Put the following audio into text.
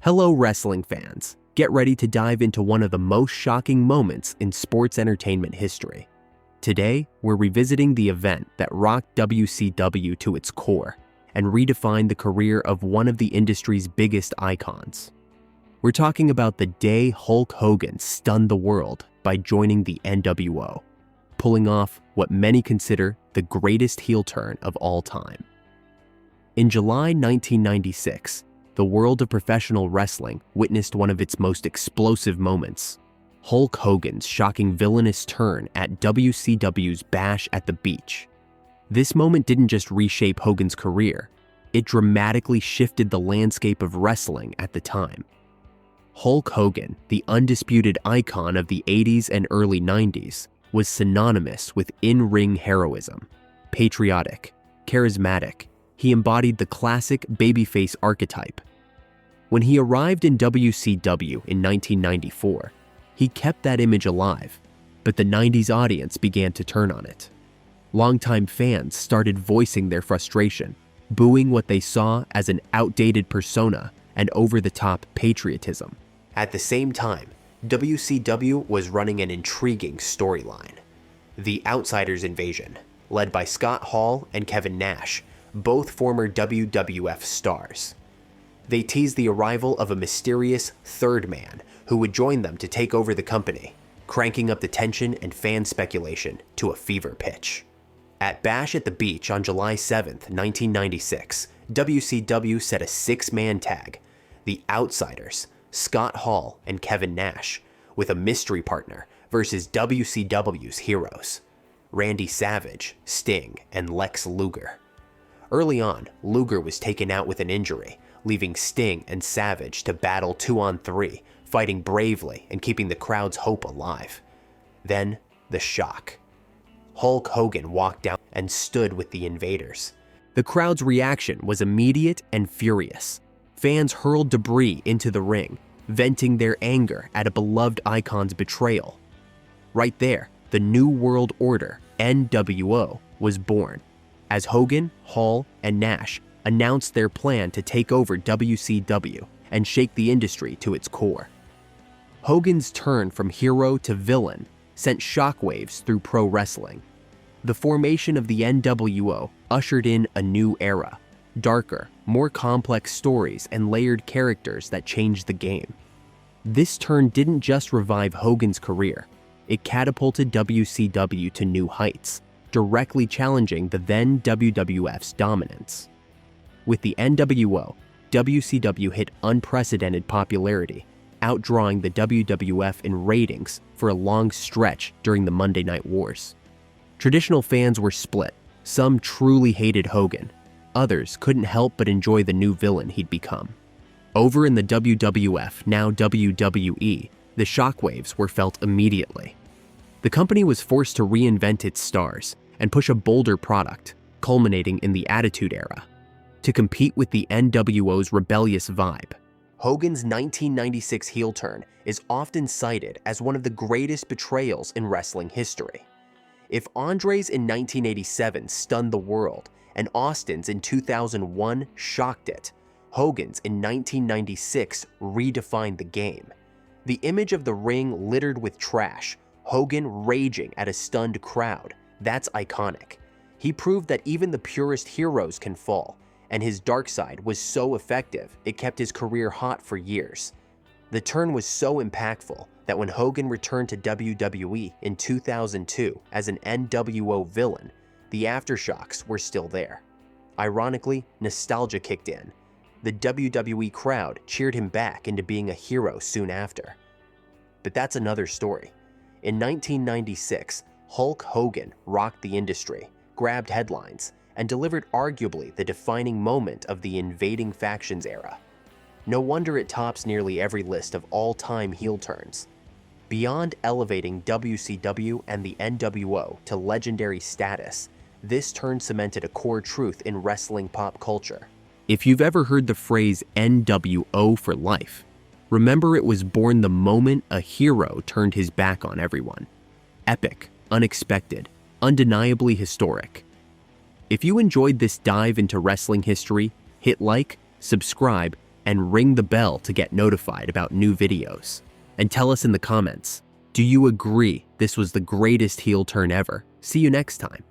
Hello, wrestling fans. Get ready to dive into one of the most shocking moments in sports entertainment history. Today, we're revisiting the event that rocked WCW to its core and redefined the career of one of the industry's biggest icons. We're talking about the day Hulk Hogan stunned the world by joining the nWo, pulling off what many consider the greatest heel turn of all time. In July 1996, the world of professional wrestling witnessed one of its most explosive moments: Hulk Hogan's shocking villainous turn at WCW's Bash at the Beach. This moment didn't just reshape Hogan's career, it dramatically shifted the landscape of wrestling at the time. Hulk Hogan, the undisputed icon of the 80s and early 90s, was synonymous with in-ring heroism. Patriotic, charismatic, he embodied the classic babyface archetype. When he arrived in WCW in 1994, he kept that image alive, but the 90s audience began to turn on it. Longtime fans started voicing their frustration, booing what they saw as an outdated persona and over-the-top patriotism. At the same time, WCW was running an intriguing storyline: the Outsiders Invasion, led by Scott Hall and Kevin Nash, both former WWF stars. They teased the arrival of a mysterious third man who would join them to take over the company, cranking up the tension and fan speculation to a fever pitch. At Bash at the Beach on July 7, 1996, WCW set a six-man tag: the Outsiders, Scott Hall and Kevin Nash, with a mystery partner versus WCW's heroes: Randy Savage, Sting, and Lex Luger. Early on, Luger was taken out with an injury, leaving Sting and Savage to battle 2-on-3, fighting bravely and keeping the crowd's hope alive. Then, the shock. Hulk Hogan walked out and stood with the invaders. The crowd's reaction was immediate and furious. Fans hurled debris into the ring, venting their anger at a beloved icon's betrayal. Right there, the New World Order, nWo, was born, as Hogan, Hall, and Nash announced their plan to take over WCW and shake the industry to its core. Hogan's turn from hero to villain sent shockwaves through pro wrestling. The formation of the nWo ushered in a new era: darker, more complex stories and layered characters that changed the game. This turn didn't just revive Hogan's career, it catapulted WCW to new heights, directly challenging the then WWF's dominance. With the nWo, WCW hit unprecedented popularity, outdrawing the WWF in ratings for a long stretch during the Monday Night Wars. Traditional fans were split. Some truly hated Hogan. Others couldn't help but enjoy the new villain he'd become. Over in the WWF, now WWE, the shockwaves were felt immediately. The company was forced to reinvent its stars and push a bolder product, culminating in the Attitude Era, to compete with the nWo's rebellious vibe. Hogan's 1996 heel turn is often cited as one of the greatest betrayals in wrestling history. If Andre's in 1987 stunned the world and Austin's in 2001 shocked it, Hogan's in 1996 redefined the game. The image of the ring littered with trash, Hogan raging at a stunned crowd, that's iconic. He proved that even the purest heroes can fall, and his dark side was so effective it kept his career hot for years. The turn was so impactful that when Hogan returned to WWE in 2002 as an nWo villain, the aftershocks were still there. Ironically, nostalgia kicked in. The WWE crowd cheered him back into being a hero soon after. But that's another story. In 1996, Hulk Hogan rocked the industry, grabbed headlines, and delivered arguably the defining moment of the invading factions era. No wonder it tops nearly every list of all-time heel turns. Beyond elevating WCW and the nWo to legendary status, this turn cemented a core truth in wrestling pop culture. If you've ever heard the phrase nWo for life, remember it was born the moment a hero turned his back on everyone. Epic, unexpected, undeniably historic. If you enjoyed this dive into wrestling history, hit like, subscribe, and ring the bell to get notified about new videos. And tell us in the comments, do you agree this was the greatest heel turn ever? See you next time.